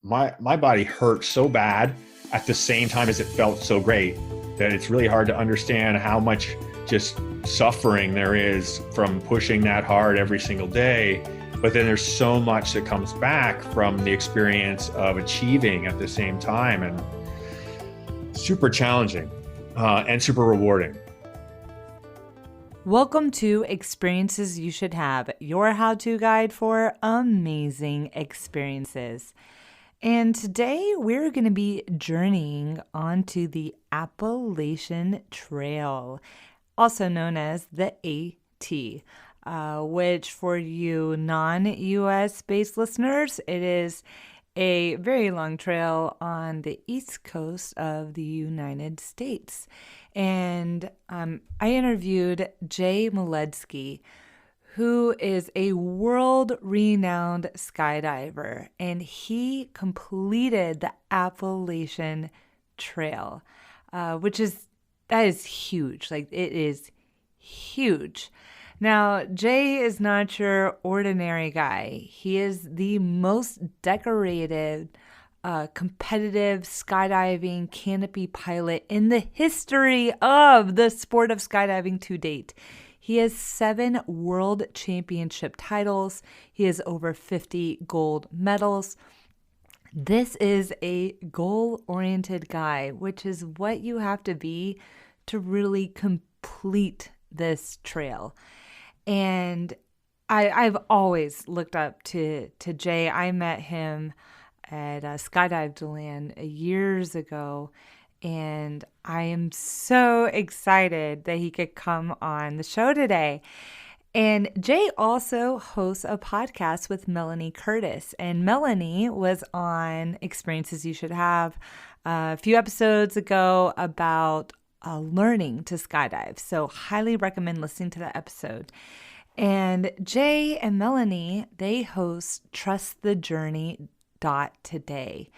my body hurt so bad at the same time as it felt so great that it's really hard to understand how much just suffering there is from pushing that hard every single day. But then there's so much that comes back from the experience of achieving at the same time, and super challenging and super rewarding. Welcome to Experiences You Should Have, your how-to guide for amazing experiences. And today we're going to be journeying onto the Appalachian Trail, also known as the AT, which for you non-US based listeners, it is a very long trail on the east coast of the United States. And I interviewed Jay Maletsky, who is a world-renowned skydiver, and he completed the Appalachian Trail, that is huge. Like, it is huge. Now, Jay is not your ordinary guy. He is the most decorated competitive skydiving canopy pilot in the history of the sport of skydiving to date. He has 7 world championship titles. He has over 50 gold medals. This is a goal-oriented guy, which is what you have to be to really complete this trail. And I've always looked up to Jay. I met him at Skydive Land years ago, and I am so excited that he could come on the show today. And Jay also hosts a podcast with Melanie Curtis, and Melanie was on Experiences You Should Have a few episodes ago about learning to skydive. So highly recommend listening to that episode. And Jay and Melanie, they host Trust the Journey Today.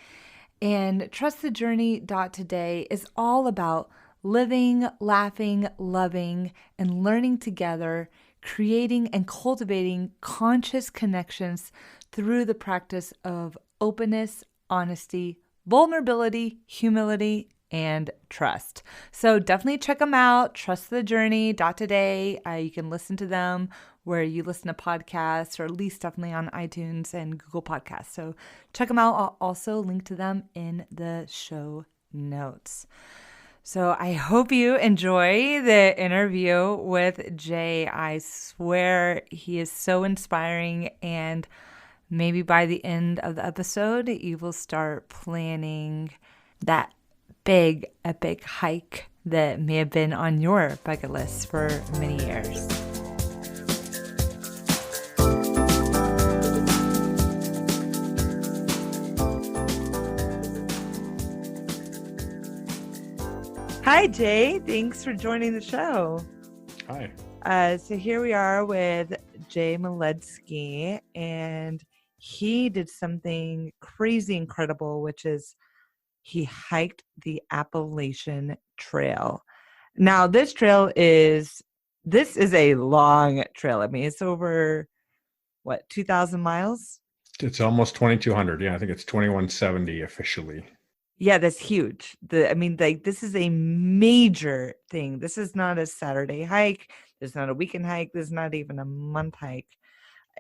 And Trust the Journey Today is all about living, laughing, loving, and learning together, creating and cultivating conscious connections through the practice of openness, honesty, vulnerability, humility, and trust. So definitely check them out. Trust the Journey Today. You can listen to them where you listen to podcasts, or at least definitely on iTunes and Google Podcasts. So check them out. I'll also link to them in the show notes. So I hope you enjoy the interview with Jay. I swear he is so inspiring, and maybe by the end of the episode, you will start planning that big, epic hike that may have been on your bucket list for many years. Hi, Jay. Thanks for joining the show. Hi. So here we are with Jay Maletsky, and he did something crazy incredible, which is he hiked the Appalachian Trail. Now, this is a long trail. I mean, it's over, 2,000 miles? It's almost 2,200. Yeah, I think it's 2,170 officially. Yeah, that's huge. This is a major thing. This is not a Saturday hike. This is not a weekend hike. This is not even a month hike.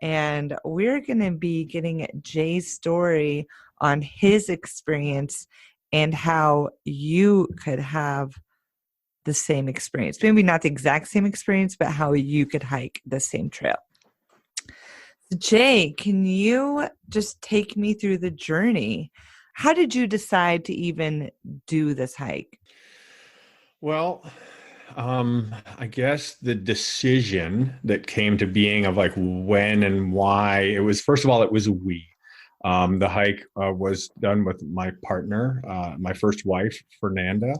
And we're going to be getting Jay's story on his experience and how you could have the same experience. Maybe not the exact same experience, but how you could hike the same trail. So Jay, can you just take me through the journey? How did you decide to even do this hike? Well, I guess the decision that came to being of like when and why, it was, first of all, it was we. The hike was done with my partner, my first wife, Fernanda.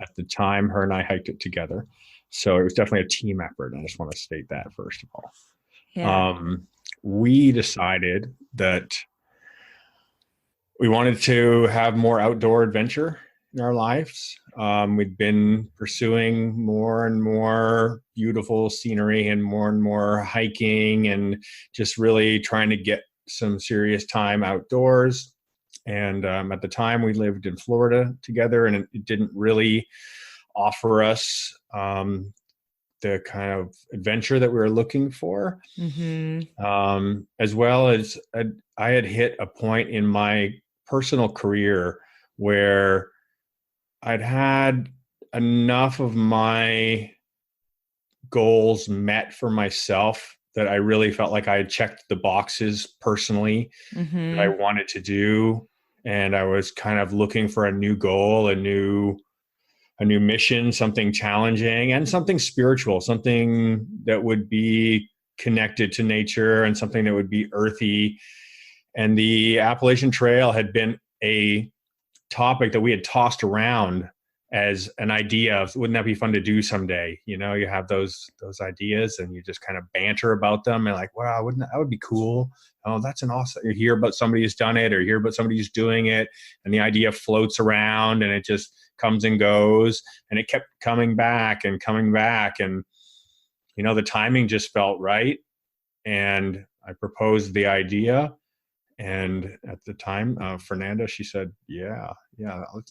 At the time, her and I hiked it together. So it was definitely a team effort. I just want to state that first of all. Yeah. We decided that we wanted to have more outdoor adventure in our lives. We'd been pursuing more and more beautiful scenery and more hiking, and just really trying to get some serious time outdoors. And at the time, we lived in Florida together, and it didn't really offer us the kind of adventure that we were looking for. Mm-hmm. As well as I had hit a point in my personal career where I'd had enough of my goals met for myself that I really felt like I had checked the boxes personally that I Mm-hmm. wanted to do. And I was kind of looking for a new goal, a new mission, something challenging and something spiritual, something that would be connected to nature and something that would be earthy. And the Appalachian Trail had been a topic that we had tossed around as an idea of, wouldn't that be fun to do someday? You have those ideas and you just kind of banter about them and like, wow, wouldn't that would be cool? Oh, that's an awesome. You hear about somebody who's done it or you hear about somebody who's doing it, and the idea floats around and it just comes and goes, and it kept coming back and coming back. And the timing just felt right. And I proposed the idea. And at the time, Fernanda, she said, yeah,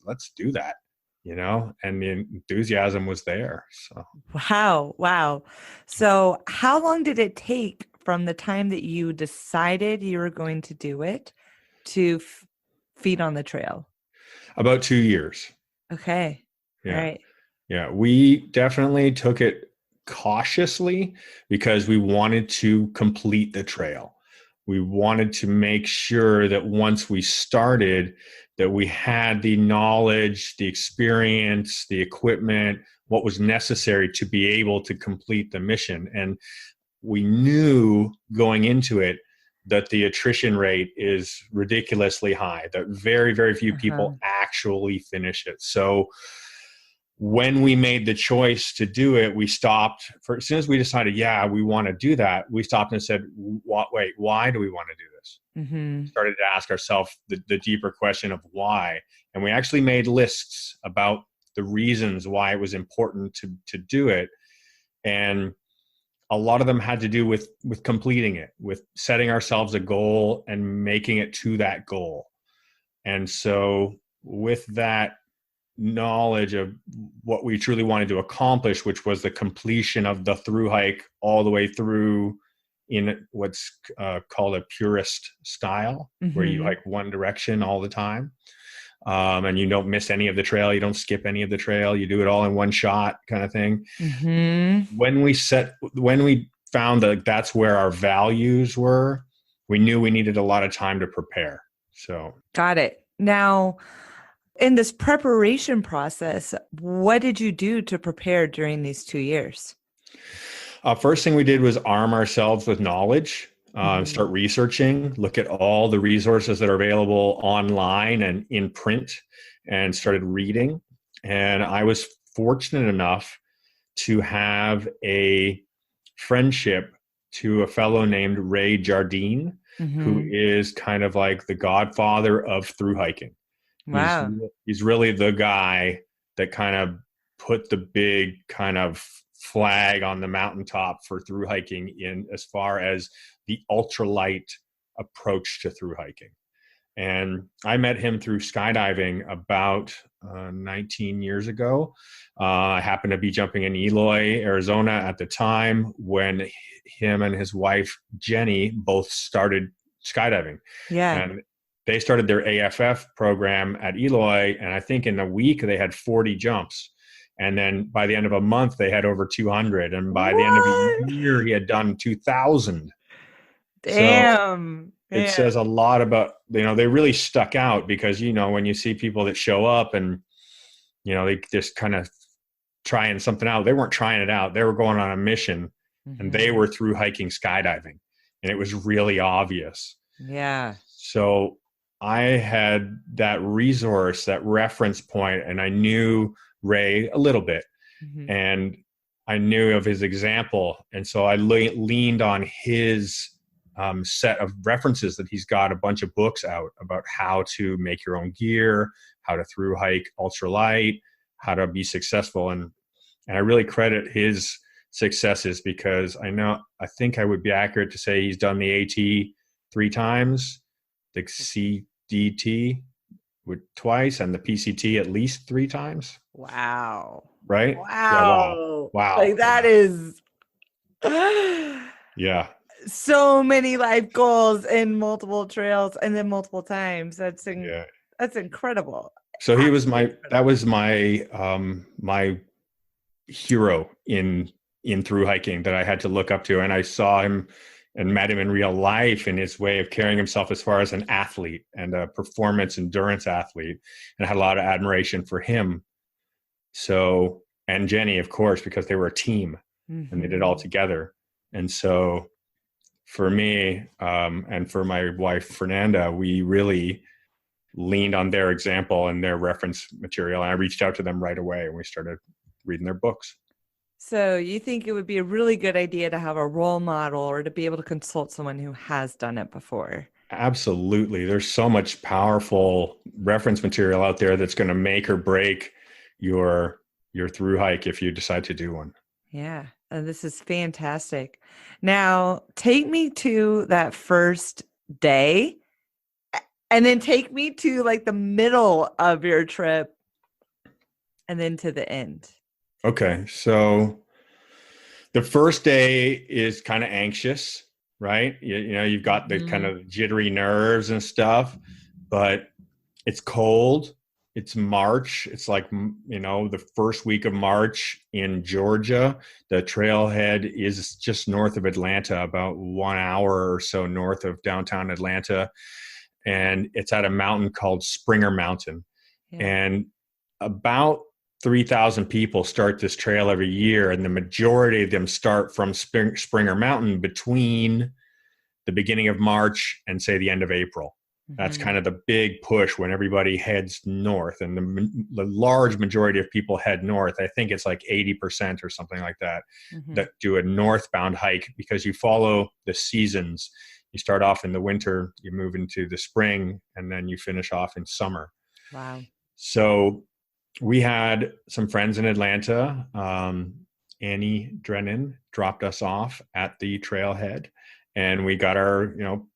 let's do that, and the enthusiasm was there. So Wow. Wow. So, how long did it take from the time that you decided you were going to do it to feet on the trail? about 2 years. Okay. All Yeah. right. Yeah. We definitely took it cautiously because we wanted to complete the trail. We wanted to make sure that once we started, that we had the knowledge, the experience, the equipment, what was necessary to be able to complete the mission. And we knew going into it that the attrition rate is ridiculously high, that very, very few Uh-huh. people actually finish it. So when we made the choice to do it, we stopped. As soon as we decided, yeah, we want to do that, we stopped and said, wait, why do we want to do this? Mm-hmm. Started to ask ourselves the deeper question of why. And we actually made lists about the reasons why it was important to do it. And a lot of them had to do with completing it, with setting ourselves a goal and making it to that goal. And so with that knowledge of what we truly wanted to accomplish, which was the completion of the through hike all the way through in what's called a purist style, where you Mm-hmm. hike one direction all the time. And you don't miss any of the trail. You don't skip any of the trail. You do it all in one shot kind of thing. Mm-hmm. When we found that that's where our values were, we knew we needed a lot of time to prepare. So Got it. Now, in this preparation process, what did you do to prepare during these 2 years? first thing we did was arm ourselves with knowledge, Mm-hmm. start researching, look at all the resources that are available online and in print, and started reading. And I was fortunate enough to have a friendship to a fellow named Ray Jardine, who Mm-hmm. is kind of like the godfather of through hiking. He's Wow. he's really the guy that kind of put the big kind of flag on the mountaintop for through hiking in as far as the ultralight approach to through hiking. And I met him through skydiving about 19 years ago. I happened to be jumping in Eloy, Arizona at the time when him and his wife, Jenny, both started skydiving. Yeah. And they started their AFF program at Eloy. And I think in a week, they had 40 jumps. And then by the end of a month, they had over 200. And by the end of a What? year, he had done 2,000. So Damn. it Man. says a lot about, they really stuck out because, when you see people that show up and, they just kind of trying something out, they weren't trying it out. They were going on a mission, and they Mm-hmm. were through hiking skydiving, and it was really obvious. Yeah. So I had that resource, that reference point, and I knew Ray a little bit, Mm-hmm. and I knew of his example. And so I leaned on his set of references that he's got a bunch of books out about how to make your own gear, how to through hike ultralight, how to be successful. And I really credit his successes because I think I would be accurate to say he's done the AT 3 times, the DT twice and the PCT at least 3 times. Wow. Right? Yeah. Wow. Wow. Wow. Like that is Yeah. so many life goals and multiple trails and then multiple times. Yeah. That's incredible. So he was Absolutely that incredible. was my hero in through hiking that I had to look up to. And I saw him and met him in real life in his way of carrying himself as far as an athlete and a performance endurance athlete. And I had a lot of admiration for him. So, and Jenny, of course, because they were a team and they did it all Mhm. together. And so for me, and for my wife, Fernanda, we really leaned on their example and their reference material. And I reached out to them right away and we started reading their books. So you think it would be a really good idea to have a role model or to be able to consult someone who has done it before? Absolutely. There's so much powerful reference material out there that's going to make or break your through hike if you decide to do one. Yeah, this is fantastic. Now, take me to that first day and then take me to like the middle of your trip and then to the end. Okay. So the first day is kind of anxious, right? You've got the kind Mhm. of jittery nerves and stuff, but it's cold. It's March. It's like, the first week of March in Georgia. The trailhead is just north of Atlanta, about 1 hour or so north of downtown Atlanta. And it's at a mountain called Springer Mountain. Yeah. And about 3,000 people start this trail every year. And the majority of them start from Springer Mountain between the beginning of March and say the end of April. That's Mhm. kind of the big push when everybody heads north, and the large majority of people head north. I think it's like 80% or something like that Mhm. that do a northbound hike because you follow the seasons. You start off in the winter, you move into the spring, and then you finish off in summer. Wow. So we had some friends in Atlanta. Annie Drennan dropped us off at the trailhead, and we got our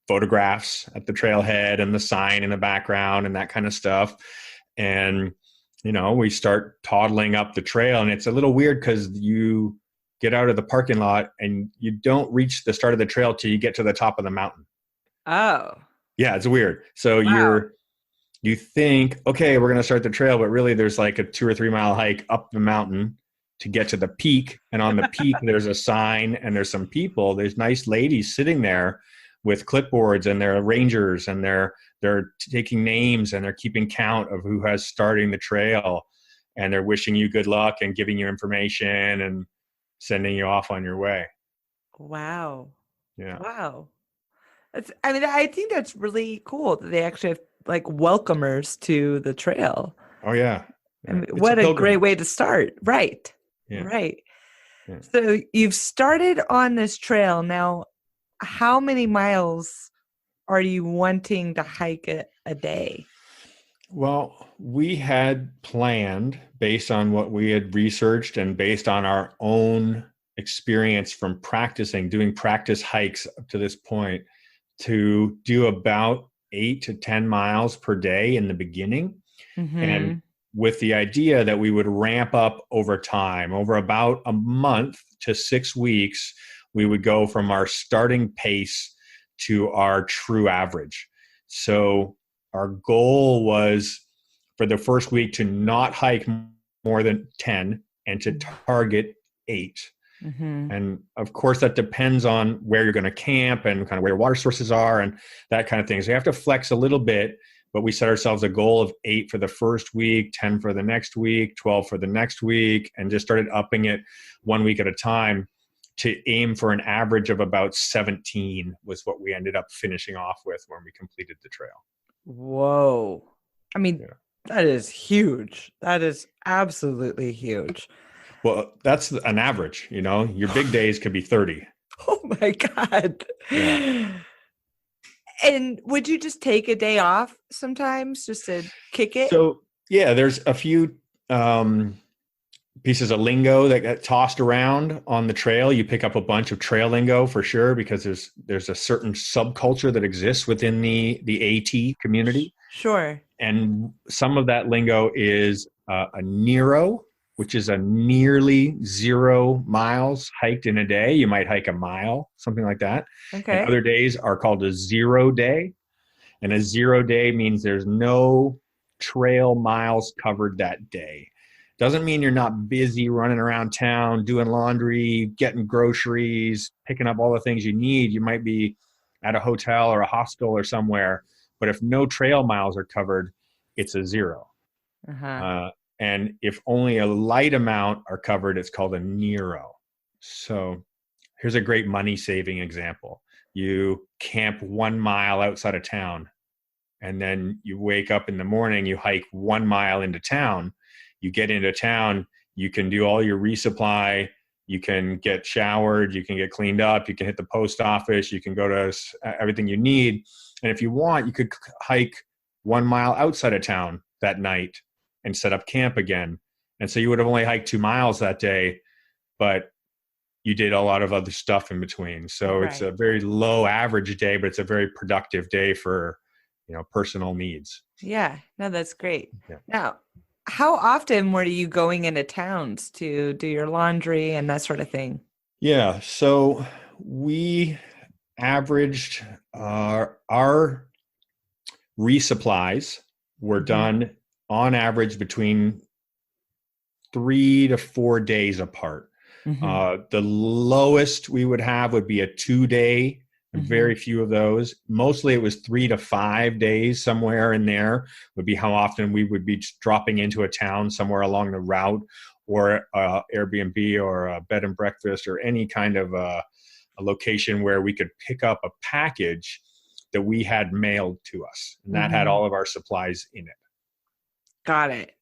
photographs at the trailhead and the sign in the background and that kind of stuff. And we start toddling up the trail, and it's a little weird because you get out of the parking lot and you don't reach the start of the trail till you get to the top of the mountain. Oh, Yeah, it's weird. So wow. you think, okay, we're going to start the trail, but really there's like a 2 or 3 mile hike up the mountain to get to the peak. And on the peak, there's a sign and there's some people. There's nice ladies sitting there with clipboards, and they're rangers, and they're taking names, and they're keeping count of who has starting the trail, and they're wishing you good luck and giving you information and sending you off on your way. Wow. Yeah. Wow. I think that's really cool that they actually have like welcomers to the trail. Oh yeah. I Yeah. mean, It's a what a great way pilgrimage. to start. Right. Yeah. Right. Yeah. So you've started on this trail. Now, how many miles are you wanting to hike a day? Well, we had planned based on what we had researched and based on our own experience from doing practice hikes up to this point, to do about 8 to 10 miles per day in the beginning. And Mm-hmm. with the idea that we would ramp up over time, over about a month to 6 weeks, we would go from our starting pace to our true average. So our goal was for the first week to not hike more than 10 and to target 8. Mm-hmm. And of course, that depends on where you're going to camp and kind of where your water sources are and that kind of thing. So you have to flex a little bit, but we set ourselves a goal of 8 for the first week, 10 for the next week, 12 for the next week, and just started upping it 1 week at a time to aim for an average of about 17 was what we ended up finishing off with when we completed the trail. Whoa. I mean, Yeah. that is huge. That is absolutely huge. Well, that's an average, your big days could be 30. Oh my God. Yeah. And would you just take a day off sometimes just to kick it? So yeah, there's a few pieces of lingo that get tossed around on the trail. You pick up a bunch of trail lingo for sure, because there's a certain subculture that exists within the AT community. Sure. And some of that lingo is a Nero, which is a nearly 0 miles hiked in a day. You might hike a mile, something like that. And Okay. other days are called a 0 day. And a 0 day means there's no trail miles covered that day. Doesn't mean you're not busy running around town, doing laundry, getting groceries, picking up all the things you need. You might be at a hotel or a hostel or somewhere. But if no trail miles are covered, it's a 0. Uh-huh. Uh, and if only a light amount are covered, it's called a Nero. So here's a great money saving example. You camp 1 mile outside of town, and then you wake up in the morning, you hike 1 mile into town. You get into town, you can do all your resupply, you can get showered, you can get cleaned up, you can hit the post office, you can go to everything you need. And if you want, you could hike 1 mile outside of town that night and set up camp again. And so you would have only hiked 2 miles that day, but you did a lot of other stuff in between. So it's a Right. very low average day, but it's a very productive day for, personal needs. Yeah. No, that's great. Yeah. Now, how often were you going into towns to do your laundry and that sort of thing? Yeah. So we averaged our resupplies were Hmm. done on average between 3 to 4 days apart. Hmm. The lowest we would have would be a 2 day, and Hmm. very few of those. Mostly it was 3 to 5 days, somewhere in there would be how often we would be dropping into a town somewhere along the route, or Airbnb or a bed and breakfast, or any kind of a location where we could pick up a package that we had mailed to us. And that had Hmm. all of our supplies in it. Got it.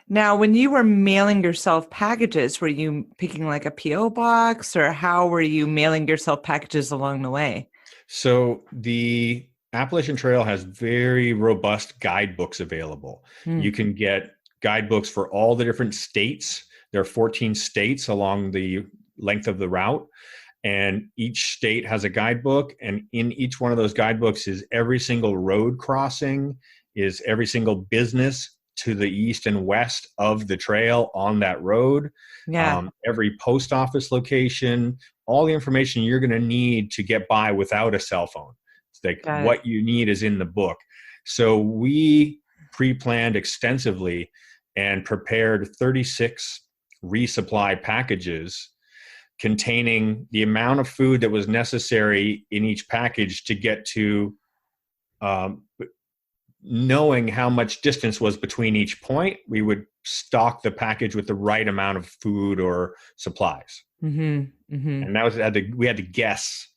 Now, when you were mailing yourself packages, were you picking like a PO box or how were you mailing yourself packages along the way? So the Appalachian Trail has very robust guidebooks available. Hmm. You can get guidebooks for all the different states. There are 14 states along the length of the route, and each state has a guidebook. And in each one of those guidebooks is every single road crossing, is every single business to the east and west of the trail on that road, Yeah, every post office location, all the information you're going to need to get by without a cell phone. It's like got it. what you need is in the book. So we pre-planned extensively and prepared 36 resupply packages containing the amount of food that was necessary in each package to get to, um, knowing how much distance was between each point. We would stock the package with the right amount of food or supplies. Hmm. Hmm. And that was, we had to guess,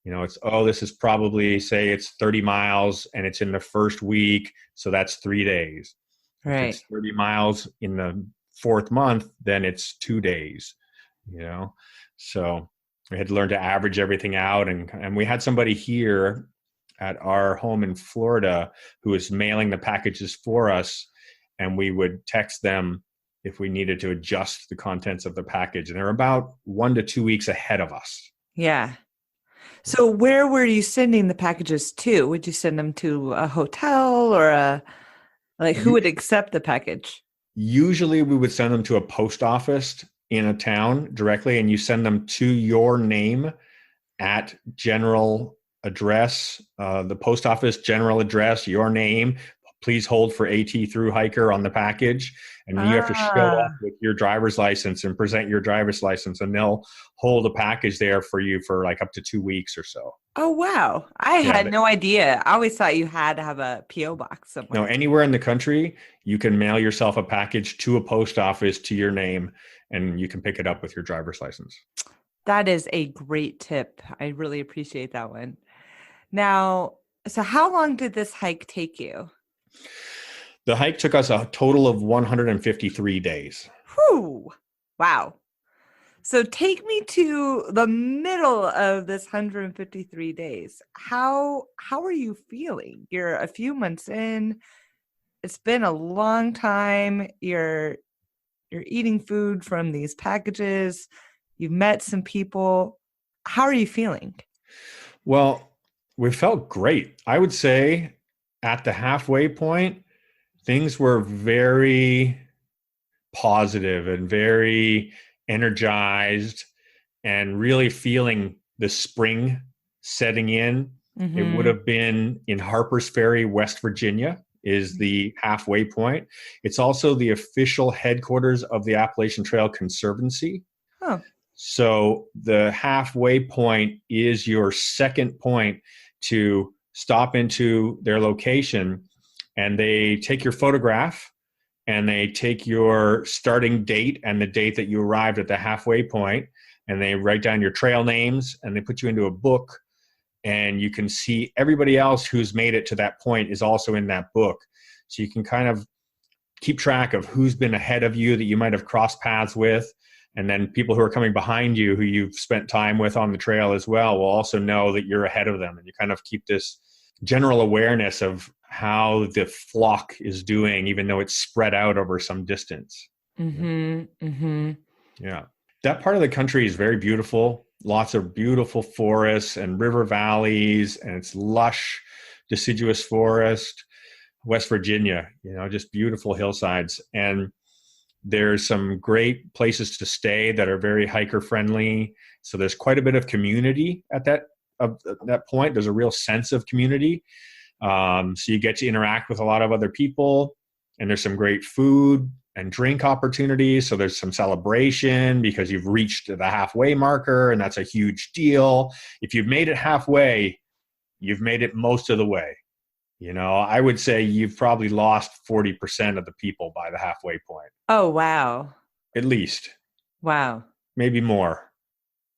it's, oh, this is probably, say it's 30 miles and it's in the first week, so that's 3 days. If Right. it's 30 miles in the fourth month, then it's 2 days, you know? So we had to learn to average everything out. And we had somebody here at our home in Florida who was mailing the packages for us, and we would text them if we needed to adjust the contents of the package. And they're about 1 to 2 weeks ahead of us. Yeah. So where were you sending the packages to? Would you send them to a hotel or like who would accept the package? Usually we would send them to a post office in a town directly, and you send them to your name at general address, the post office general address, your name. Please hold for AT through hiker on the package. And you have to show up Ah. with your driver's license and present your driver's license, and they'll hold a package there for you for like up to 2 weeks or so. Oh, wow. I Yeah. had no idea. I always thought you had to have a PO box No, somewhere. anywhere in the country, you can mail yourself a package to a post office to your name, and you can pick it up with your driver's license. That is a great tip. I really appreciate that one. Now, so how long did this hike take you? The hike took us a total of 153 days. Whew. Wow. So take me to the middle of this 153 days. How are you feeling? You're a few months in. It's been a long time. You're eating food from these packages. You've met some people. How are you feeling? Well, we felt great. I would say at the halfway point, things were very positive and very energized and really feeling the spring setting in. It would Mm-hmm. have been in Harpers Ferry, West Virginia, is the halfway point. It's also the official headquarters of the Appalachian Trail Conservancy. Oh. So the halfway point is your second point to stop into their location, and they take your photograph and they take your starting date and the date that you arrived at the halfway point, and they write down your trail names and they put you into a book, and you can see everybody else who's made it to that point is also in that book. So you can kind of keep track of who's been ahead of you that you might have crossed paths with. And then people who are coming behind you who you've spent time with on the trail as well will also know that you're ahead of them. And you kind of keep this general awareness of how the flock is doing, even though it's spread out over some distance. Mm-hmm. Mm-hmm. Yeah. That part of the country is very beautiful. Lots of beautiful forests and river valleys, and it's lush, deciduous forest. West Virginia, just beautiful hillsides. And there's some great places to stay that are very hiker friendly. So there's quite a bit of community at that point. There's a real sense of community. So you get to interact with a lot of other people, and there's some great food and drink opportunities. So there's some celebration because you've reached the halfway marker, and that's a huge deal. If you've made it halfway, you've made it most of the way. I would say you've probably lost 40% of the people by the halfway point. Oh, wow. At least. Wow. Maybe more.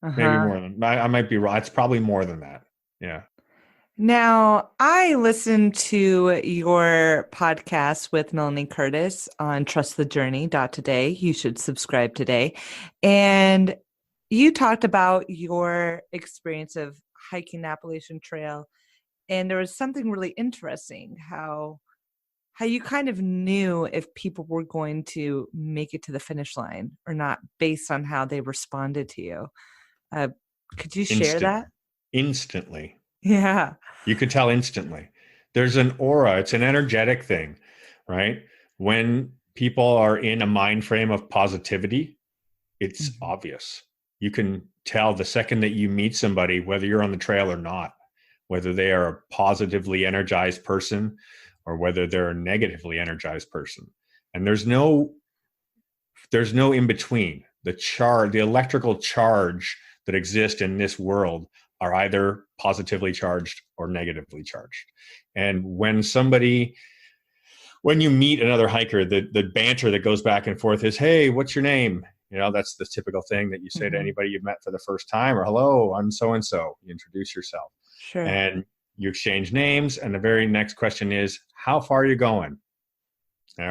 Maybe Uh-huh. more than I might be wrong. It's probably more than that. Yeah. Now, I listened to your podcast with Melanie Curtis on trustthejourney.today. You should subscribe today. And you talked about your experience of hiking the Appalachian Trail. And there was something really interesting, how you kind of knew if people were going to make it to the finish line or not based on how they responded to you. Uh, could you share that? Instantly. Yeah. You could tell instantly. There's an aura. It's an energetic thing, right? When people are in a mind frame of positivity, it's Mhm. obvious. You can tell the second that you meet somebody, whether you're on the trail or not, whether they are a positively energized person or whether they're a negatively energized person. And there's no in between. The electrical charge that exists in this world are either positively charged or negatively charged. And when you meet another hiker, the banter that goes back and forth is, hey, what's your name? That's the typical thing that you say to anybody you've met for the first time, or hello, I'm so-and-so. You introduce yourself. Sure. And you exchange names. And the very next question is, how far are you going?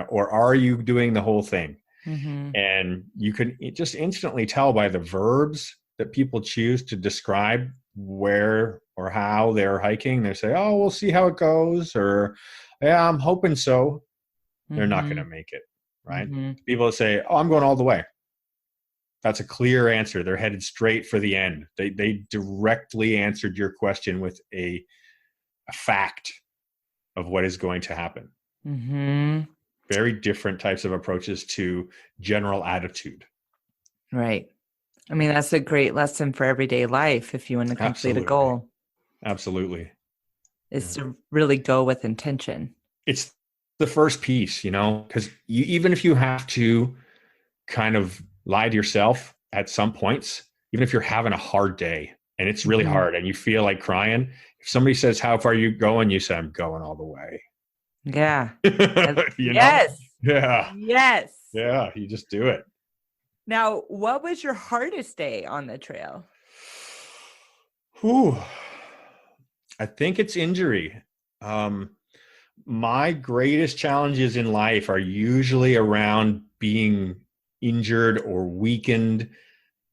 Or are you doing the whole thing? Mm-hmm. And you can just instantly tell by the verbs that people choose to describe where or how they're hiking. They say, oh, we'll see how it goes, or yeah, I'm hoping so. They're not going Mm-hmm. to make it, right? Mm-hmm. People that say, oh, I'm going all the way. That's a clear answer. They're headed straight for the end. They directly answered your question with a fact of what is going to happen. Mm-hmm. Very different types of approaches to general attitude. Right. I mean, that's a great lesson for everyday life if you want to complete a Absolutely. goal. Absolutely. Is to really go with intention. It's the first piece, because even if you have to kind of lie to yourself at some points, even if you're having a hard day and it's really Mm-hmm. hard and you feel like crying, if somebody says, how far are you going? You say, I'm going all the way. Yeah. Know? Yes. Yeah. Yes. Yeah. You just do it. Now, what was your hardest day on the trail? Whew. I think it's injury. My greatest challenges in life are usually around being injured or weakened,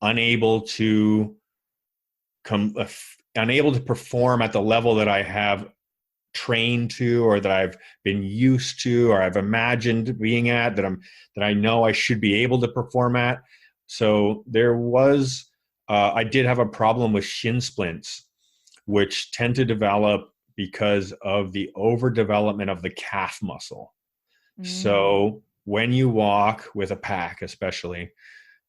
unable to perform at the level that I have trained to, or that I've been used to, or I've imagined being at, that I know I should be able to perform at. So I did have a problem with shin splints, which tend to develop because of the overdevelopment of the calf muscle. Mm. So when you walk with a pack, especially,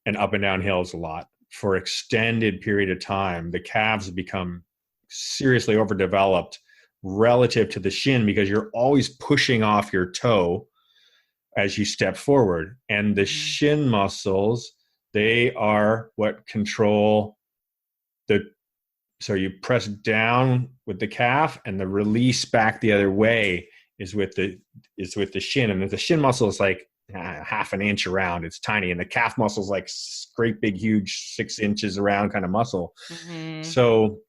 and up and down hills a lot for extended period of time, the calves become seriously overdeveloped relative to the shin because you're always pushing off your toe as you step forward. And the Mhm. shin muscles, they are what control the, so you press down with the calf and the release back the other way is with the shin. And the shin muscle is like half an inch around. It's tiny. And the calf muscle is like great big, huge 6 inches around kind of muscle. Mhm. So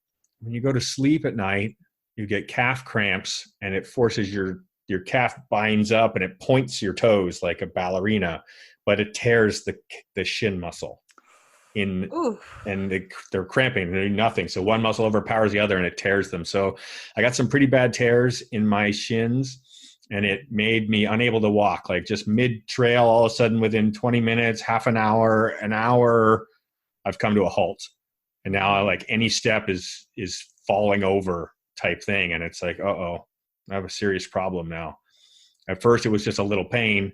when you go to sleep at night, you get calf cramps and it forces your calf binds up and it points your toes like a ballerina, but it tears the shin muscle in, Ooh. and they're cramping, they're doing nothing. So one muscle overpowers the other and it tears them. So I got some pretty bad tears in my shins and it made me unable to walk, like just mid trail, all of a sudden within 20 minutes, half an hour, I've come to a halt. And now Mhm. like any step is falling over type thing. And it's like, uh-oh, I have a serious problem now. At first it was just a little pain,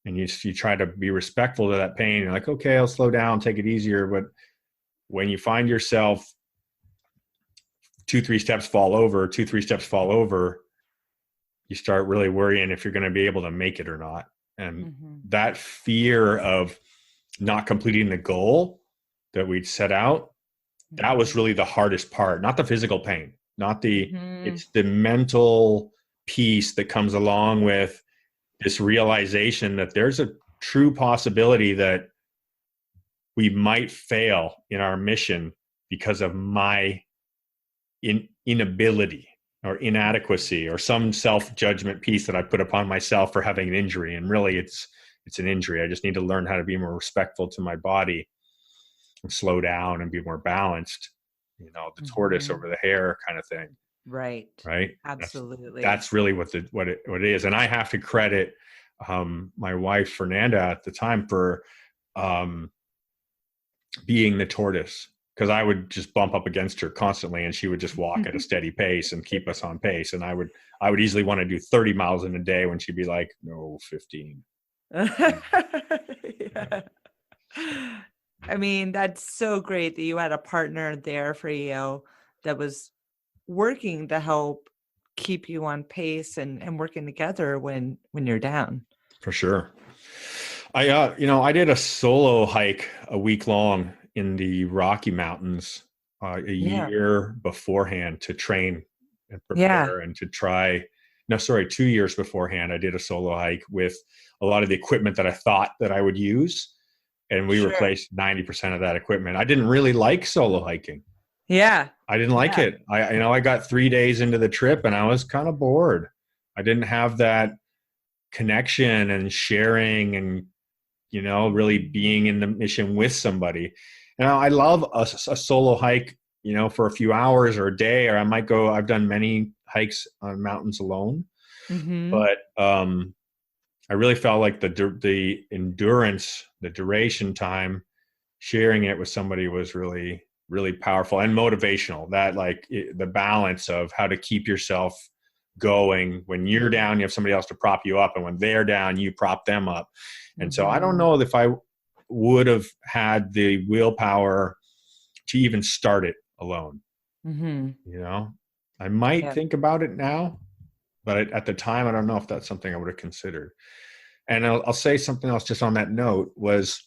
and you try to be respectful to that pain. You're like, okay, I'll slow down, take it easier. But when you find yourself 2, 3 steps fall over, you start really worrying if you're going to be able to make it or not. And Mhm. that fear of not completing the goal that we'd set out, that was Mhm. really the hardest part, not the physical pain, not the, Mhm. it's the mental piece that comes along with this realization that there's a true possibility that we might fail in our mission because of my inability or inadequacy or some self-judgment piece that I put upon myself for having an injury. And really it's an injury. I just need to learn how to be more respectful to my body and slow down and be more balanced, the tortoise Mhm. over the hare kind of thing. Right. Right. that's Absolutely. that's really what it is. And I have to credit my wife Fernanda at the time for um being the tortoise, because I would just bump up against her constantly and she would just walk at a steady pace and keep us on pace. And I would easily want to do 30 miles in a day when she'd be like, no, 15. Yeah. I mean, that's so great that you had a partner there for you that was working to help keep you on pace and working together when you're down. For sure. I did a solo hike a week long in the Rocky Mountains a Yeah. year beforehand to train and Yeah. prepare and to try. No, sorry, 2 years beforehand, I did a solo hike with a lot of the equipment that I thought that I would use, and we Sure. replaced 90% of that equipment. I didn't really like solo hiking. Yeah. I didn't like Yeah. it. I got 3 days into the trip and I was kind of bored. I didn't have that connection and sharing and really Mhm. being in the mission with somebody. And I love a solo hike, for a few hours or a day, or I might go. I've done many hikes on mountains alone, Mhm. but I really felt like the endurance, the duration time, sharing it with somebody was really really powerful and motivational. That like the balance of how to keep yourself going when you're down, you have somebody else to prop you up, and when they're down, you prop them up. And so I don't Mhm. know if I would have had the willpower to even start it alone. Mhm. you know I might Yeah. think about it now, but at the time I don't know if that's something I would have considered. And I'll say something else just on that note was,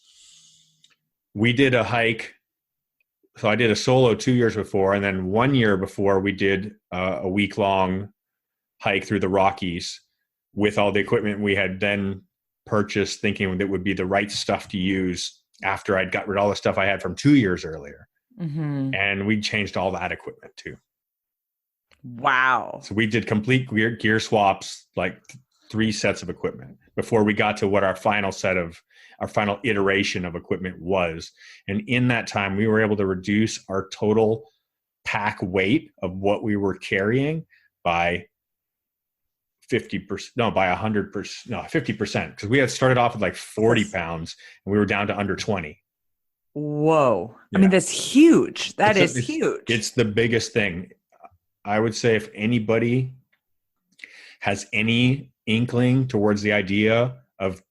we did a hike. So I did a solo 2 years before, and then 1 year before we did a week long hike through the Rockies with all the equipment we had then purchased, thinking that would be the right stuff to use after I'd got rid of all the stuff I had from 2 years earlier. Mhm. And we changed all that equipment too. Wow. So we did complete gear swaps, like 3 sets of equipment before we got to what our final iteration of equipment was. And in that time, we were able to reduce our total pack weight of what we were carrying by 50%, no, by 100%, no, 50%. Because we had started off with like 40 That's pounds and we were down to under 20. whoa. I Yeah. mean, that's huge. That It's, a, is it's, huge. it's the biggest thing. I would say if anybody has any inkling towards the idea of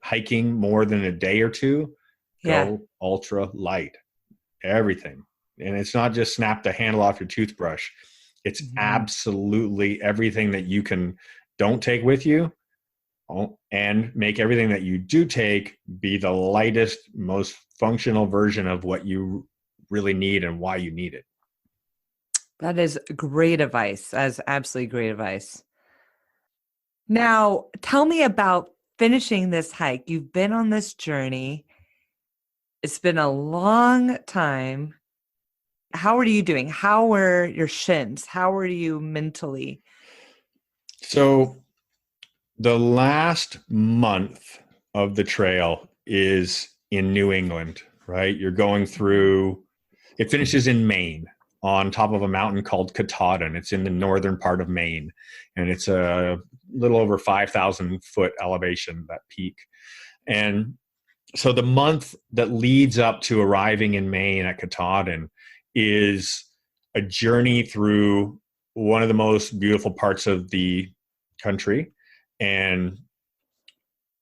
hiking more than a day or two, Yeah. go ultra light, everything. And it's not just snap the handle off your toothbrush. It's Mhm. absolutely everything that you can don't take with you, and make everything that you do take be the lightest, most functional version of what you really need and why you need it. That is great advice. That's absolutely great advice. Now, tell me about finishing this hike. You've been on this journey. It's been a long time. How are you doing? How are your shins? How are you mentally? So the last month of the trail is in New England, right? You're going Mhm. through, it finishes in Maine on top of a mountain called Katahdin. It's in the northern part of Maine, and it's a little over 5,000 foot elevation, that peak. And so the month that leads up to arriving in Maine at Katahdin is a journey through one of the most beautiful parts of the country. And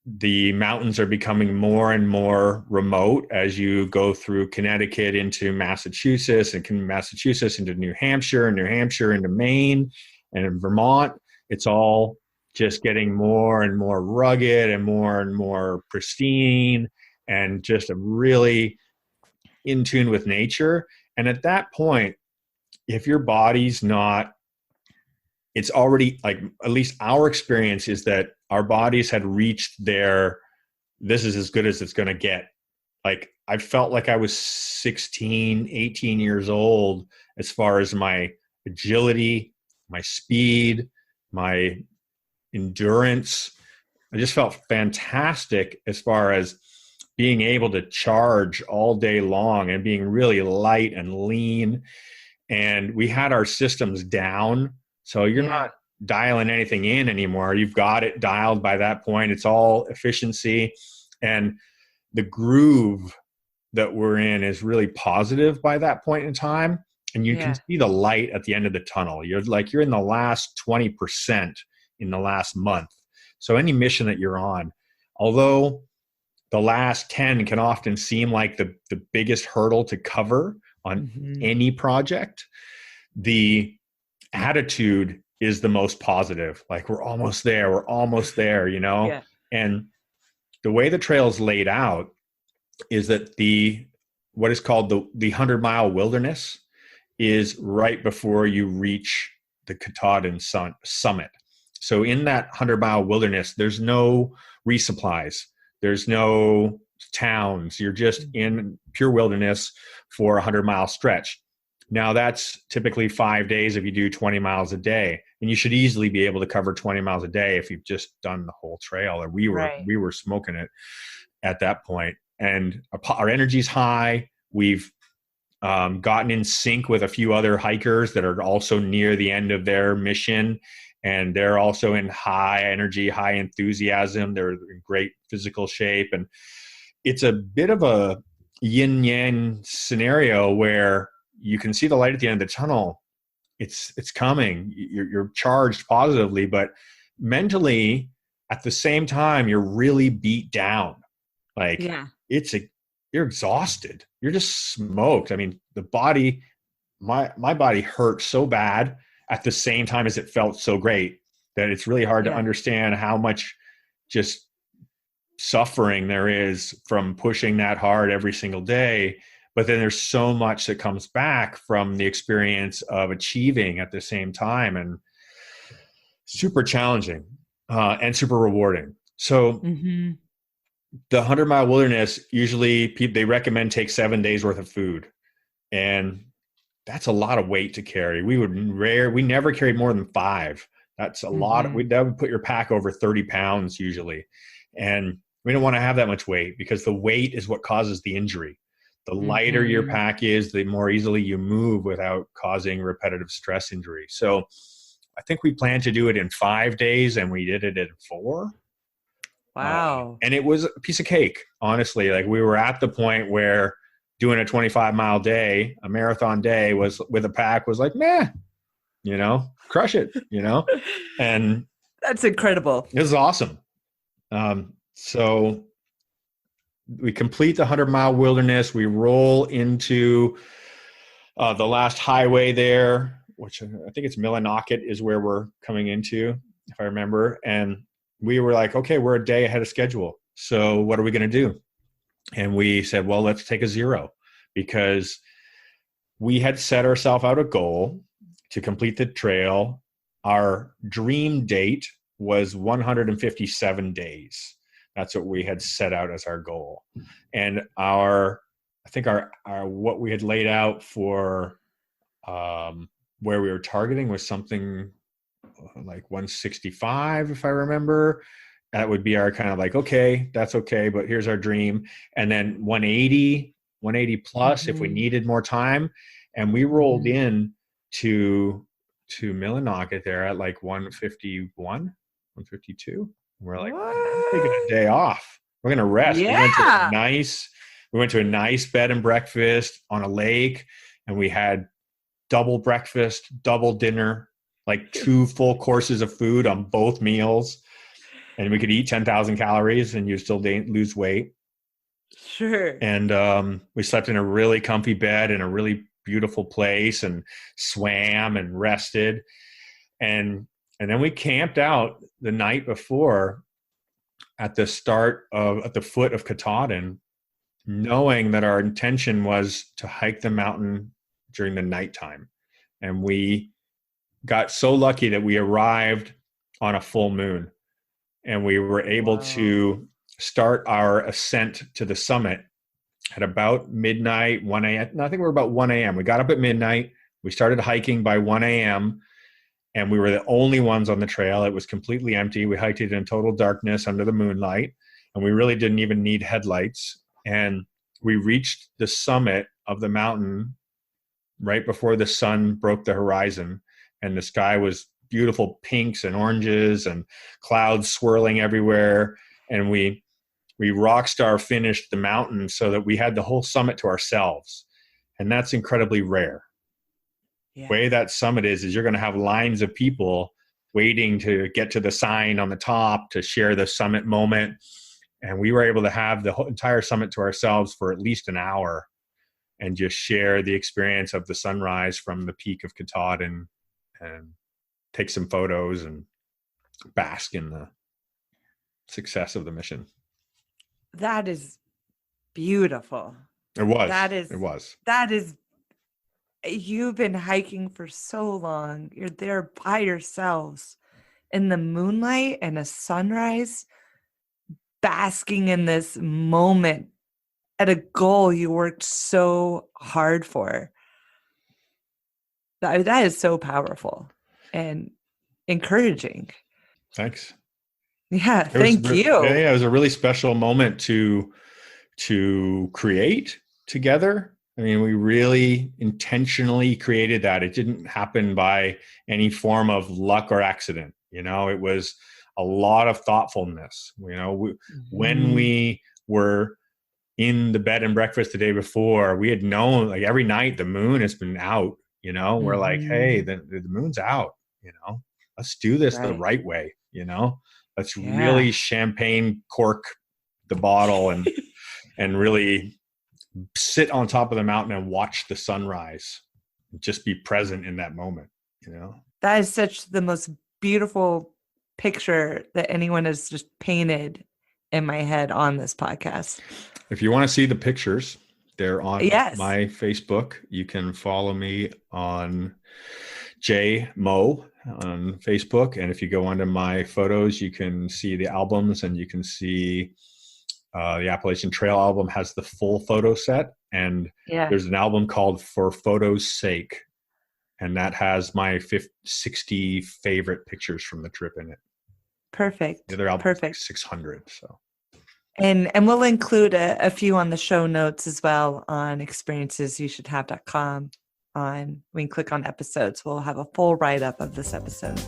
the mountains are becoming more and more remote as you go through Connecticut into Massachusetts, and Massachusetts into New Hampshire, and New Hampshire into Maine and in Vermont. It's all just getting more and more rugged and more pristine, and just a really in tune with nature. And at that point, if your body's not, it's already like, at least our experience is that our bodies had reached their, this is as good as it's going to get. Like, I felt like I was 16, 18 years old as far as my agility, my speed, my endurance. I just felt fantastic as far as being able to charge all day long and being really light and lean. And we had our systems down. So you're Yeah. not dialing anything in anymore. You've got it dialed by that point. It's all efficiency. And the groove that we're in is really positive by that point in time. And you can Yeah. see the light at the end of the tunnel. You're in the last 20% in the last month. So any mission that you're on, although the last 10 can often seem like the biggest hurdle to cover on Mhm. any project, the attitude is the most positive. Like, we're almost there, we're almost there, you know? Yeah. And the way the trail is laid out is that the what is called the 100-mile wilderness is right before you reach the Katahdin summit. So in that 100-mile wilderness, there's no resupplies, there's no towns. You're just Mhm. in pure wilderness for a 100-mile stretch. Now, that's typically 5 days if you do 20 miles a day, and you should easily be able to cover 20 miles a day if you've just done the whole trail. Or Right. we were smoking it at that point. And our energy's high. We've gotten in sync with a few other hikers that are also near the end of their mission, and they're also in high energy, high enthusiasm. They're in great physical shape, and it's a bit of a yin yang scenario where you can see the light at the end of the tunnel. It's coming. You're charged positively, but mentally at the same time you're really beat down. Like, Yeah. it's a, you're exhausted. You're just smoked. I mean, the body, my body hurt so bad at the same time as it felt so great, that it's really hard to Yeah. understand how much just suffering there is from pushing that hard every single day. But then there's so much that comes back from the experience of achieving at the same time, and super challenging, and super rewarding. So Mhm. the 100-mile wilderness, usually they recommend take 7 days worth of food, and that's a lot of weight to carry. We never carried more than 5. That's a lot. Mhm. That would put your pack over 30 pounds usually, and we don't want to have that much weight, because the weight is what causes the injury. The lighter your Mhm. pack is, the more easily you move without causing repetitive stress injury. So I think we planned to do it in 5 days, and we did it in 4. Wow. And it was a piece of cake, honestly. Like, we were at the point where doing a 25-mile day, a marathon day, was with a pack was like, meh. crush it, and That's incredible. it was awesome. So we complete the 100-mile wilderness. We roll into the last highway there, which I think it's Millinocket is where we're coming into, if I remember. And we were like, okay, we're a day ahead of schedule. So what are we going to do? And we said, well, let's take a 0, because we had set ourselves out a goal to complete the trail. Our dream date was 157 days. That's what we had set out as our goal. And I think our what we had laid out for where we were targeting was something like 165, if I remember. That would be our kind of like, okay, that's okay, but here's our dream. And then 180 plus if we needed more time. And we rolled in to Millinocket there at like 151, 152. We're like, we're taking a day off. We're going to rest. Yeah. We went to a nice bed and breakfast on a lake, and we had double breakfast, double dinner, like 2 full courses of food on both meals. And we could eat 10,000 calories and you still didn't lose weight. Sure. And we slept in a really comfy bed in a really beautiful place and swam and rested. And then we camped out the night before at the foot of Katahdin, knowing that our intention was to hike the mountain during the nighttime. And we got so lucky that we arrived on a full moon, and we were able to start our ascent to the summit at about midnight, 1 a.m. I think we were about 1 a.m. We got up at midnight. We started hiking by 1 a.m. and we were the only ones on the trail. It was completely empty. We hiked it in total darkness under the moonlight, and we really didn't even need headlights. And we reached the summit of the mountain right before the sun broke the horizon, and the sky was beautiful pinks and oranges and clouds swirling everywhere. And we rockstar finished the mountain so that we had the whole summit to ourselves. And that's incredibly rare. Yeah. The way that summit is you're going to have lines of people waiting to get to the sign on the top to share the summit moment. And we were able to have the whole entire summit to ourselves for at least an hour and just share the experience of the sunrise from the peak of Katahdin and take some photos and bask in the success of the mission. That is beautiful. It was. That is, you've been hiking for so long. You're there by yourselves in the moonlight and a sunrise, basking in this moment at a goal you worked so hard for. That is so powerful and encouraging. Thanks. Yeah, thank you. Yeah, it was a really special moment to create together. I mean, we really intentionally created that. It didn't happen by any form of luck or accident. It was a lot of thoughtfulness. When we were in the bed and breakfast the day before, we had known, like, every night the moon has been out. We're like, hey, the moon's out. Let's do this the right way. Let's really champagne cork the bottle and really sit on top of the mountain and watch the sunrise. Just be present in that moment. That is such the most beautiful picture that anyone has just painted in my head on this podcast. If you want to see the pictures, they're on my Facebook. You can follow me on JMO on Facebook. And if you go onto my photos, you can see the albums, and you can see the Appalachian Trail album has the full photo set. And there's an album called For Photo's Sake. And that has my 60 favorite pictures from the trip in it. Perfect. The other album is like 600. So. And we'll include a few on the show notes as well on experiencesyoushouldhave.com. We can click on episodes. We'll have a full write-up of this episode.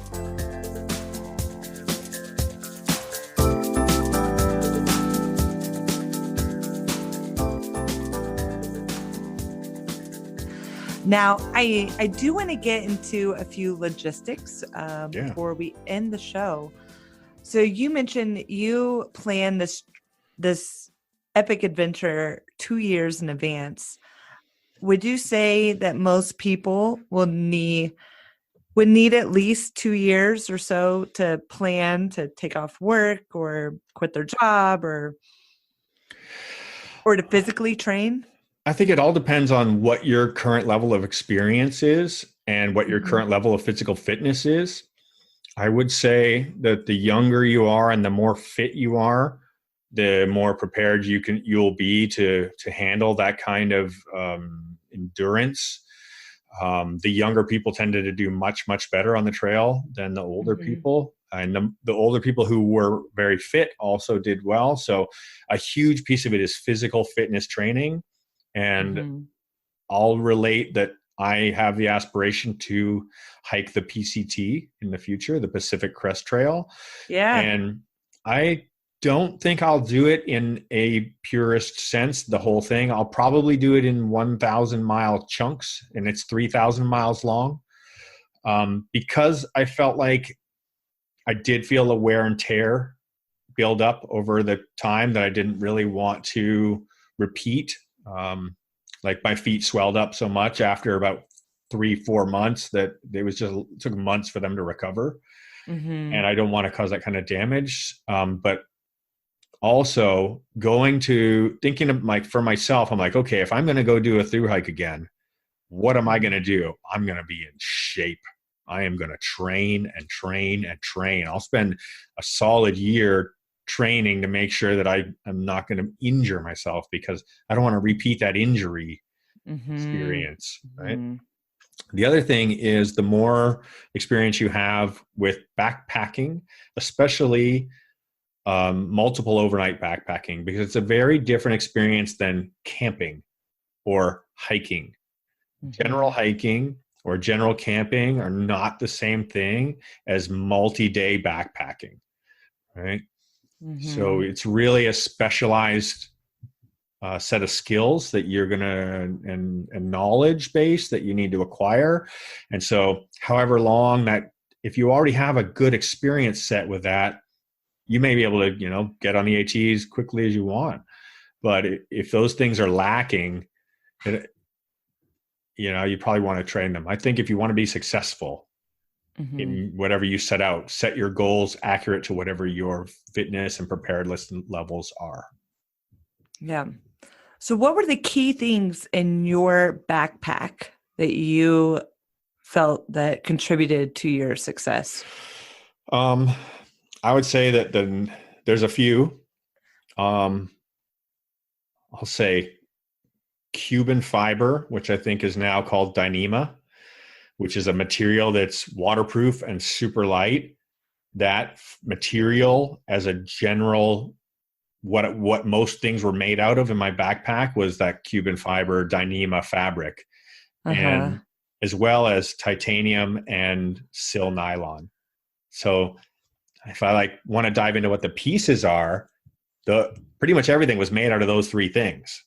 Now, I do want to get into a few logistics Yeah. before we end the show. So you mentioned you plan this epic adventure 2 years in advance. Would you say that most people would need at least 2 years or so to plan to take off work or quit their job or to physically train? I think it all depends on what your current level of experience is and what your Mhm. current level of physical fitness is. I would say that the younger you are and the more fit you are, the more prepared you'll be to handle that kind of endurance. The younger people tended to do much better on the trail than the older Mhm. people, and the older people who were very fit also did well. So a huge piece of it is physical fitness training, and Mhm. I'll relate that I have the aspiration to hike the PCT in the future, the Pacific Crest Trail. Yeah. And I don't think I'll do it in a purist sense, the whole thing. I'll probably do it in 1,000-mile chunks, and it's 3,000 miles long, because I felt like I did feel a wear and tear build up over the time that I didn't really want to repeat. Like my feet swelled up so much after about 3-4 months that it took months for them to recover, and Mhm. I don't want to cause that kind of damage. But also going to thinking of like for myself, I'm like, okay, if I'm going to go do a through hike again, what am I going to Mhm. do? I'm going to be in shape. I am going to train and train and train. I'll spend a solid year training to make sure that I am not going to injure myself, because I don't want to repeat that injury Mhm. experience, right? Mhm. The other thing is the more experience you have with backpacking, especially multiple overnight backpacking, because it's a very different experience than camping or hiking. General Mhm. hiking or general camping are not the same thing as multi-day backpacking, right? So Mhm. it's really a specialized set of skills that you're going to, and knowledge base that you need to acquire. And so however long that, if you already have a good experience set with that, you may be able to, get on the ATs quickly as you want. But if those things are lacking, you probably want to train them. I think if you want to be successful Mhm. in whatever you set out, set your goals accurate to whatever your fitness and preparedness levels are. Yeah. So what were the key things in your backpack that you felt that contributed to your success? Um, I would say that there's a few. Um, I'll say Cuban fiber, which I think is now called Dyneema, which is a material that's waterproof and super light. That material, as a general, what most things were made out of in my backpack was that Cuban fiber Dyneema fabric, Uh-huh. and as well as titanium and sil nylon. So if I like want to dive into what the pieces are, the pretty much everything was made out of those three things.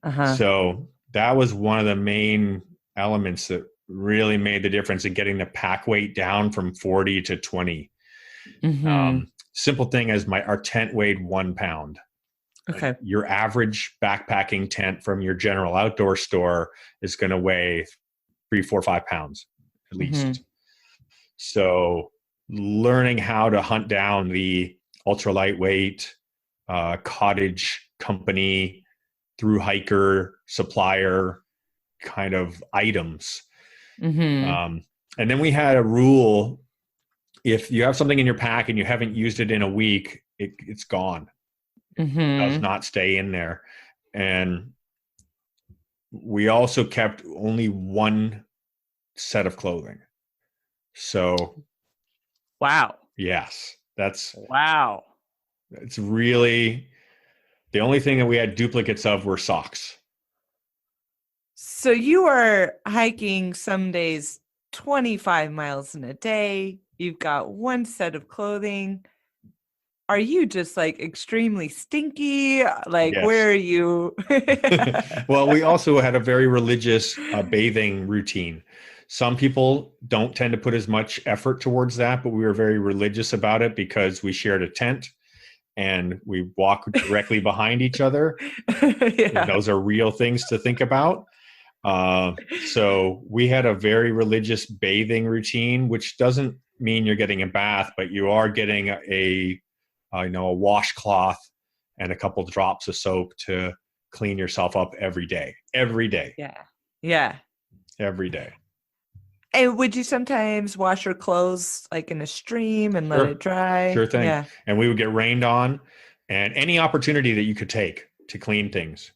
Uh-huh. So that was one of the main elements that really made the difference in getting the pack weight down from 40 to 20. Mhm. Simple thing as our tent weighed 1 pound. Okay. Your average backpacking tent from your general outdoor store is going to weigh 3, 4, 5 pounds at Mhm. least. So learning how to hunt down the ultra lightweight cottage company through hiker supplier kind of items. Mhm. Um, and then we had a rule: if you have something in your pack and you haven't used it in a week, it's gone. It does Mhm. not stay in there. And we also kept only one set of clothing. So Wow. yes, Wow. it's really the only thing that we had duplicates of were socks. So you are hiking some days 25 miles in a day. You've got one set of clothing. are you just like extremely stinky? Like, Yes. where are you? Well, we also had a very religious bathing routine. Some people don't tend to put as much effort towards that, but we were very religious about it because we shared a tent and we walk directly behind each other. And Yeah. those are real things to think about. So we had a very religious bathing routine, which doesn't mean you're getting a bath, but you are getting a washcloth and a couple drops of soap to clean yourself up every day, Yeah. Yeah. every day. And would you sometimes wash your clothes like in a stream and let it Sure, dry? sure thing. Yeah. And we would get rained on, and any opportunity that you could take to clean things,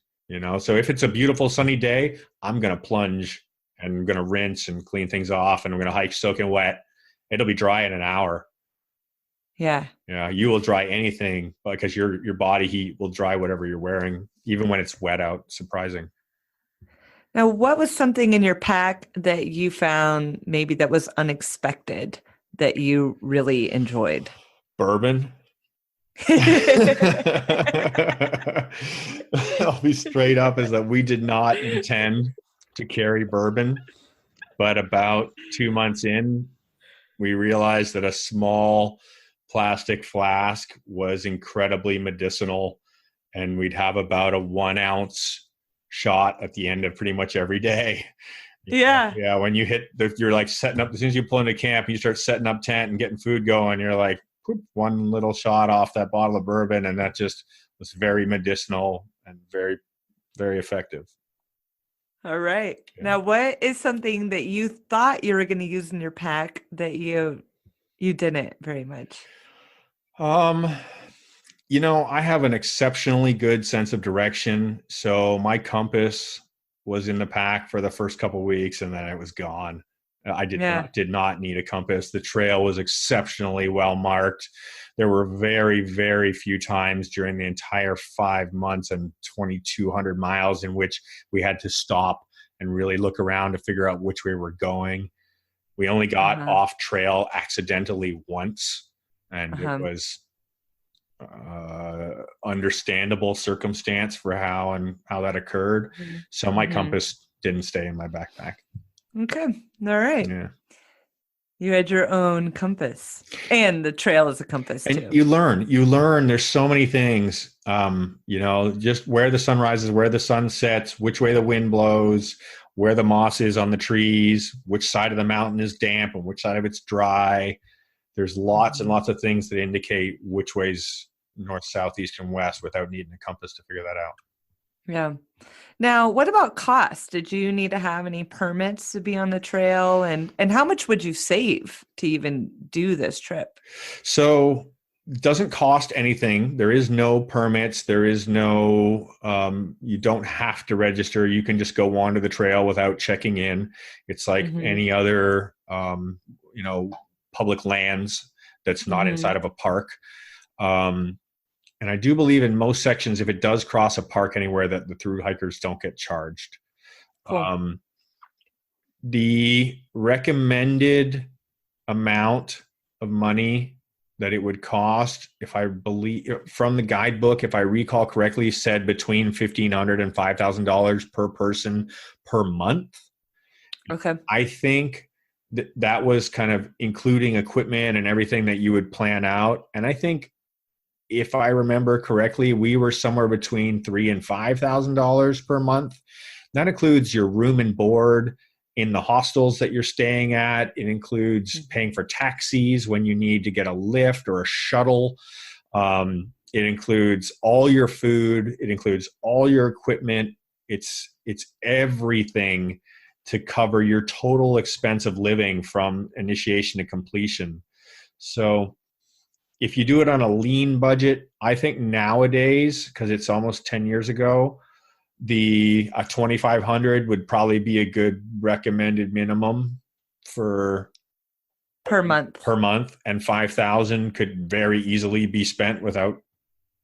So if it's a beautiful sunny day, I'm going to plunge and I'm going to rinse and clean things off, and I'm going to hike soaking wet. It'll be dry in an hour. Yeah. Yeah, you will dry anything because your body heat will dry whatever you're wearing, even when it's wet out. Surprising. Now, what was something in your pack that you found maybe that was unexpected that you really enjoyed? Bourbon. I'll be straight up is that we did not intend to carry bourbon, but about 2 months in, we realized that a small plastic flask was incredibly medicinal, and we'd have about a 1 ounce shot at the end of pretty much every day. Yeah. Yeah, when you you're like setting up, as soon as you pull into camp, you start setting up tent and getting food going, you're like, whoop, one little shot off that bottle of bourbon, and that just was very medicinal and very, very effective. All right. Yeah. Now, what is something that you thought you were going to use in your pack that you didn't very much? I have an exceptionally good sense of direction. So my compass was in the pack for the first couple of weeks, and then it was gone. I did not need a compass. The trail was exceptionally well marked. There were very, very few times during the entire 5 months and 2,200 miles in which we had to stop and really look around to figure out which way we're going. We only got off trail accidentally once, and it was understandable circumstance for how that occurred. So my compass didn't stay in my backpack. Okay. All right. Yeah. You had your own compass, and the trail is a compass too. And you learn there's so many things, just where the sun rises, where the sun sets, which way the wind blows, where the moss is on the trees, which side of the mountain is damp and which side of it's dry. There's lots and lots of things that indicate which way's north, south, east, and west without needing a compass to figure that out. Yeah. Now, what about cost? Did you need to have any permits to be on the trail? And how much would you save to even do this trip? So it doesn't cost anything. There is no permits. There is no, you don't have to register. You can just go onto the trail without checking in. It's like any other, public lands that's not inside of a park. And I do believe in most sections, if it does cross a park anywhere, that the through hikers don't get charged. Cool. The recommended amount of money that it would cost, if I believe from the guidebook, if I recall correctly, said between $1,500 and $5,000 per person per month. Okay. I think that was kind of including equipment and everything that you would plan out. And I think, if I remember correctly, we were somewhere between $3,000 and $5,000 per month. That includes your room and board in the hostels that you're staying at. It includes paying for taxis when you need to get a lift or a shuttle. It includes all your food. It includes all your equipment. It's everything to cover your total expense of living from initiation to completion. So if you do it on a lean budget, I think nowadays, because it's almost 10 years ago, a 2,500 would probably be a good recommended minimum per month, and 5,000 could very easily be spent without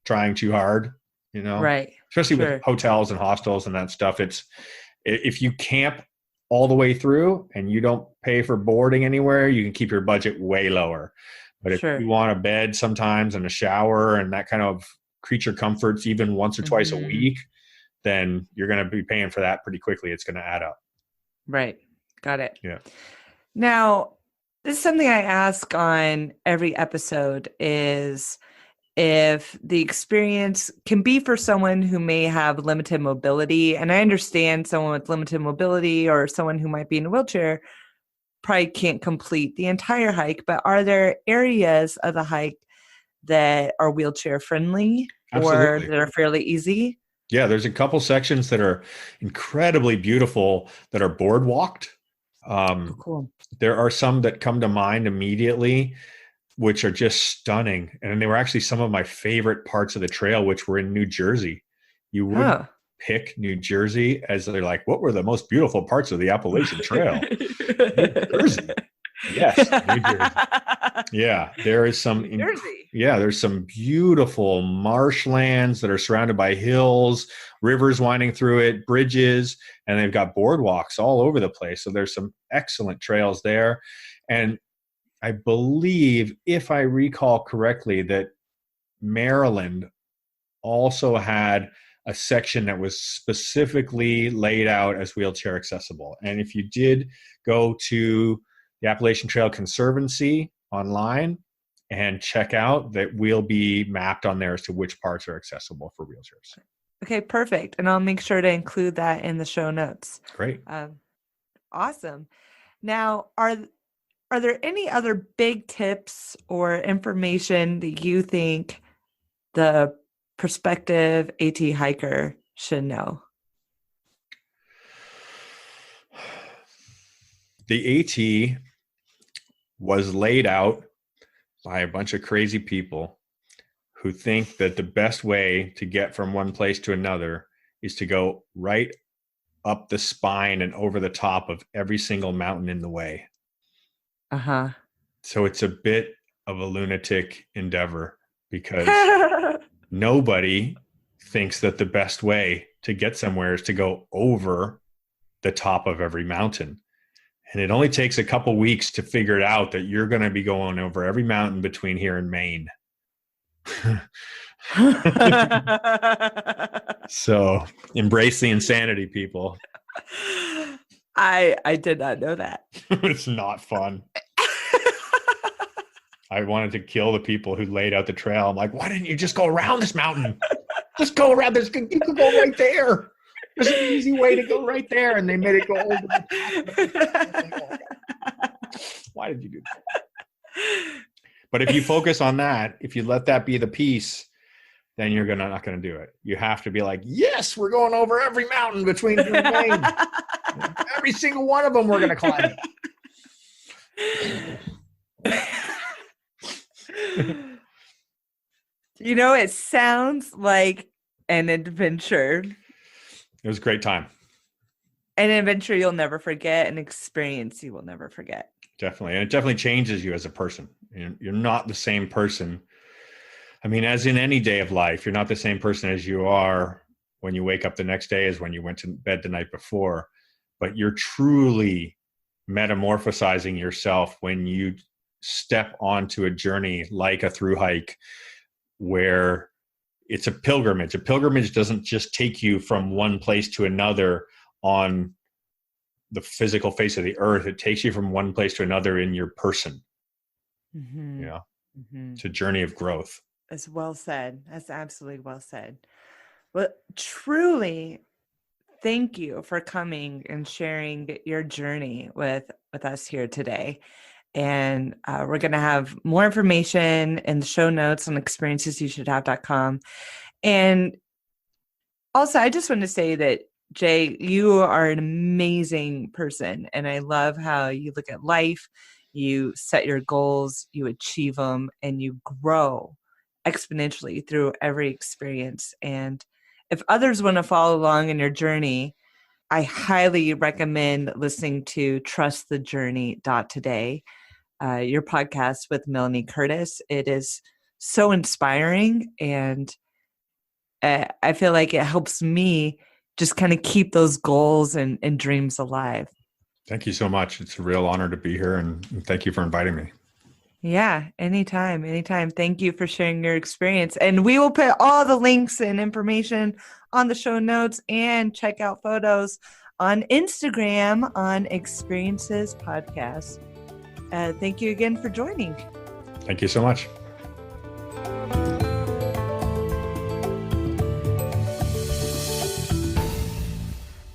trying too hard, right? Especially with hotels and hostels and that stuff. If you camp all the way through and you don't pay for boarding anywhere, you can keep your budget way lower. But if Sure. you want a bed sometimes and a shower and that kind of creature comforts even once or twice a week, then you're going to be paying for that pretty quickly. It's going to add up. Right. Got it. Yeah. Now, this is something I ask on every episode is if the experience can be for someone who may have limited mobility. And I understand someone with limited mobility or someone who might be in a wheelchair probably can't complete the entire hike, but are there areas of the hike that are wheelchair friendly or Absolutely. that are fairly easy? Yeah, there's a couple sections that are incredibly beautiful that are boardwalked. Cool. There are some that come to mind immediately, which are just stunning. And they were actually some of my favorite parts of the trail, which were in New Jersey. You would pick New Jersey as they're like, what were the most beautiful parts of the Appalachian Trail? New Jersey. Yes, New Jersey. Yeah, there is some there's some beautiful marshlands that are surrounded by hills, rivers winding through it, bridges, and they've got boardwalks all over the place. So there's some excellent trails there. And I believe, if I recall correctly, that Maryland also had a section that was specifically laid out as wheelchair accessible. And if you did go to the Appalachian Trail Conservancy online and check out, that will be mapped on there as to which parts are accessible for wheelchairs. Okay, perfect. And I'll make sure to include that in the show notes. Great. Awesome. Now, are there any other big tips or information that you think the prospective AT hiker should know? The AT was laid out by a bunch of crazy people who think that the best way to get from one place to another is to go right up the spine and over the top of every single mountain in the way. So it's a bit of a lunatic endeavor because nobody thinks that the best way to get somewhere is to go over the top of every mountain. And it only takes a couple weeks to figure it out that you're going to be going over every mountain between here and Maine. So embrace the insanity, people. I did not know that. It's not fun. I wanted to kill the people who laid out the trail. I'm like, why didn't you just go around this mountain? Just go around this. You could go right there. There's an easy way to go right there. And they made it go over the top. Why did you do that? But if you focus on that, if you let that be the piece, then you're not going to do it. You have to be like, yes, we're going over every mountain between here and Maine. Every single one of them we're going to climb. You know, it sounds like an adventure. It was a great time. An adventure you'll never forget, an experience you will never forget. Definitely. And it definitely changes you as a person. You're not the same person. I mean, as in any day of life, you're not the same person as you are when you wake up the next day as when you went to bed the night before. But you're truly metamorphosizing yourself when you step onto a journey like a thru hike where it's a pilgrimage. A pilgrimage doesn't just take you from one place to another on the physical face of the earth. It takes you from one place to another in your person. Mm-hmm. You know, Mm-hmm. it's a journey of growth. That's well said. That's absolutely well said. Well, truly, thank you for coming and sharing your journey with us here today. And we're going to have more information in the show notes on experiencesyoushouldhave.com. And also, I just want to say that, Jay, you are an amazing person. And I love how you look at life, you set your goals, you achieve them, and you grow exponentially through every experience. And if others want to follow along in your journey, I highly recommend listening to trustthejourney.today, your podcast with Melanie Curtis. It is so inspiring, and I feel like it helps me just kind of keep those goals and dreams alive. Thank you so much. It's a real honor to be here, and thank you for inviting me. Yeah, anytime, anytime. Thank you for sharing your experience. And we will put all the links and information on the show notes, and check out photos on Instagram on Experiences Podcast. Thank you again for joining. Thank you so much.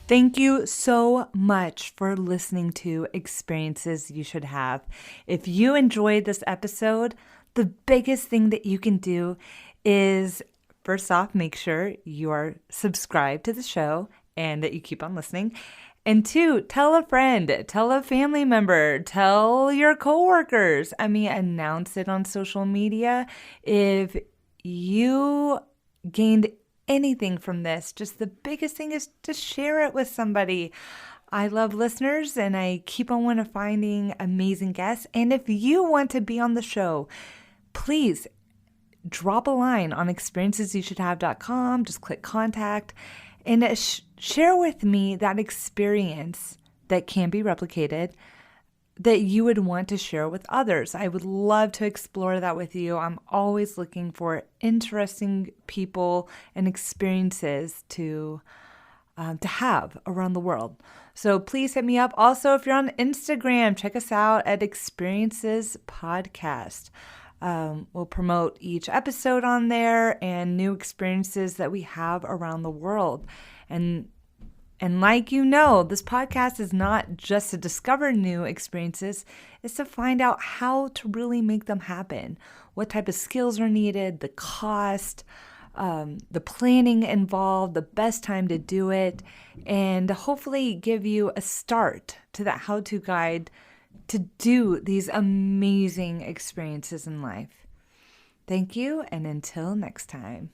Thank you so much for listening to Experiences You Should Have. If you enjoyed this episode, the biggest thing that you can do is, first off, make sure you are subscribed to the show and that you keep on listening. And two, tell a friend, tell a family member, tell your coworkers. Announce it on social media. If you gained anything from this, just the biggest thing is to share it with somebody. I love listeners, and I keep on finding amazing guests. And if you want to be on the show, please drop a line on experiencesyoushouldhave.com. Just click contact and share with me that experience that can be replicated that you would want to share with others. I would love to explore that with you. I'm always looking for interesting people and experiences to have around the world. So please hit me up. Also, if you're on Instagram, check us out at Experiences Podcast. We'll promote each episode on there and new experiences that we have around the world. And like you know, this podcast is not just to discover new experiences, it's to find out how to really make them happen. What type of skills are needed, the cost, the planning involved, the best time to do it, and hopefully give you a start to that how-to guide to do these amazing experiences in life. Thank you, and until next time.